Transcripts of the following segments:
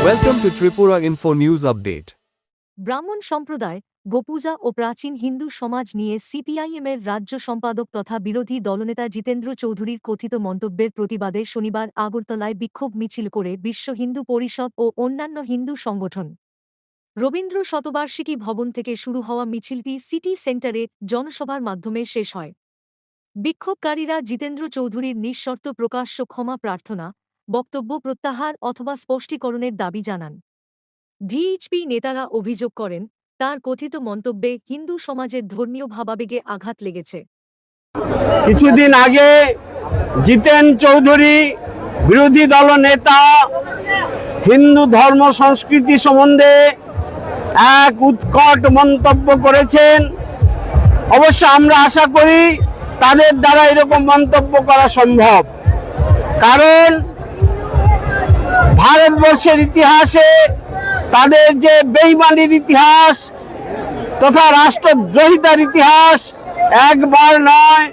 Welcome to Tripura Info News Update. ব্রাহ্মণ সম্প্রদায়, গোপূজা ও প্রাচীন হিন্দু সমাজ নিয়ে সিপিআইএমের রাজ্য সম্পাদক তথা বিরোধী দলনেতা জিতেন্দ্র চৌধুরীর কথিত মন্তব্যের প্রতিবাদে শনিবার আগরতলায় বিক্ষোভ মিছিল করে বিশ্ব হিন্দু পরিষদ ও অন্যান্য হিন্দু সংগঠন। রবীন্দ্র শতবার্ষিকী ভবন থেকে শুরু হওয়া মিছিলটি সিটি সেন্টারে জনসভার মাধ্যমে শেষ হয়। বিক্ষোভকারীরা জিতেন্দ্র চৌধুরীর নিঃশর্ত প্রকাশ্য ক্ষমা প্রার্থনা, বক্তব্য প্রত্যাহার অথবা স্পষ্টীকরণের দাবি জানান। ভিএইচপি নেতারা অভিযোগ করেন, তার কথিত মন্তব্যে হিন্দু সমাজের ধর্মীয় ভাবাবেগে আঘাত লেগেছে। কিছুদিন আগে জিতেন চৌধুরী বিরোধী দল নেতা হিন্দু ধর্ম সংস্কৃতি সম্বন্ধে এক উৎকট মন্তব্য করেছেন। অবশ্য আমরা আশা করি তাদের দ্বারা এরকম মন্তব্য করা সম্ভব, কারণ ভারতবর্ষের ইতিহাসে তাদের যে বেঈমানির ইতিহাস তথা রাষ্ট্রদ্রোহিতার ইতিহাস একবার নয়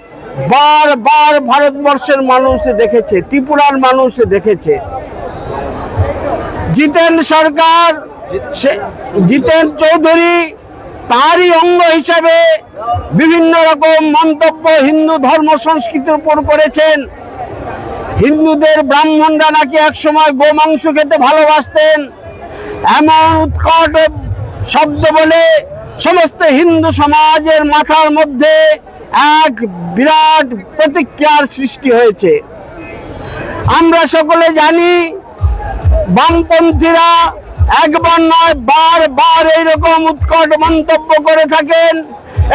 বারবার ভারতবর্ষের মানুষ দেখেছে, ত্রিপুরার মানুষ দেখেছে। জিতেন সরকার, জিতেন চৌধুরী তারই অঙ্গ হিসাবে বিভিন্ন রকম মন্তব্য হিন্দু ধর্ম সংস্কৃতির উপর করেছেন। হিন্দুদের ব্রাহ্মণরা নাকি একসময় গোমাংস খেতে ভালোবাসতেন, এমন উৎকট শব্দ বলে সমস্ত হিন্দু সমাজের মাথার মধ্যে এক বিরাট প্রতিক্রিয়ার সৃষ্টি হয়েছে। আমরা সকলে জানি বামপন্থীরা একবার নয় বারবার এইরকম উৎকট মন্তব্য করে থাকেন।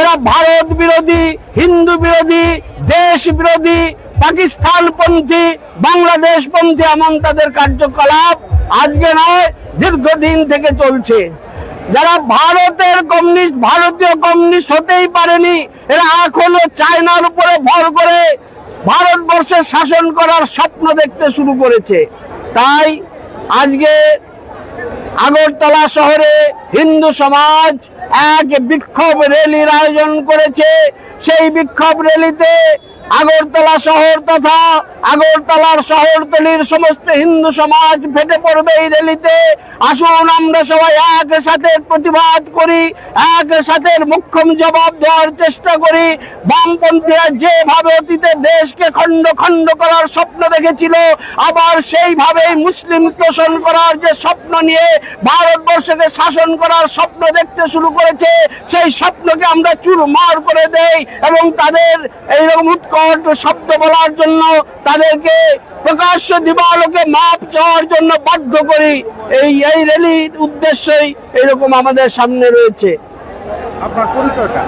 এরা ভারত বিরোধী, হিন্দু বিরোধী, দেশ বিরোধী, পাকিস্তানপন্থী, বাংলাদেশপন্থী এমন তাদের কার্যকলাপ আজকে নয় দীর্ঘদিন থেকে চলছে। যারা ভারতের কমিউনিস্ট, ভারতীয় কমিউনিস্ট হতেই পারেনি, এরা এখনো চায়নার উপরে ভর করে ভারতবর্ষের শাসন করার স্বপ্ন দেখতে শুরু করেছে। তাই আজকে আগরতলা শহরে হিন্দু সমাজ এক বিক্ষোভ র্যালির আয়োজন করেছে। সেই বিক্ষোভ র্যালিতে আগরতলা শহর তথা আগরতলার শহরতলির সমস্ত হিন্দু সমাজ ফেটে পড়বে এই র্যালিতে। আসুন আমরা সবাই একসাথে প্রতিবাদ করি, একসাথে মুখ্যম জবাব দেওয়ার চেষ্টা করি। বামপন্থীরা যেভাবে অতীতে দেশকে খণ্ড খণ্ড করার স্বপ্ন দেখেছিল, আবার সেইভাবেই মুসলিম শোষণ করার যে স্বপ্ন নিয়ে ভারতবর্ষকে শাসন করার স্বপ্ন দেখতে শুরু করেছে, সেই স্বপ্নকে আমরা চুরমার করে দেই এবং তাদের এইরকম উৎকট শব্দ বলার জন্য তাদেরকে প্রকাশ্য দিবালোকে মাপ চাওয়ার জন্য বাধ্য করি। এই র্যালির উদ্দেশ্যই এরকম আমাদের সামনে রয়েছে। আপনার পরিচয়টা?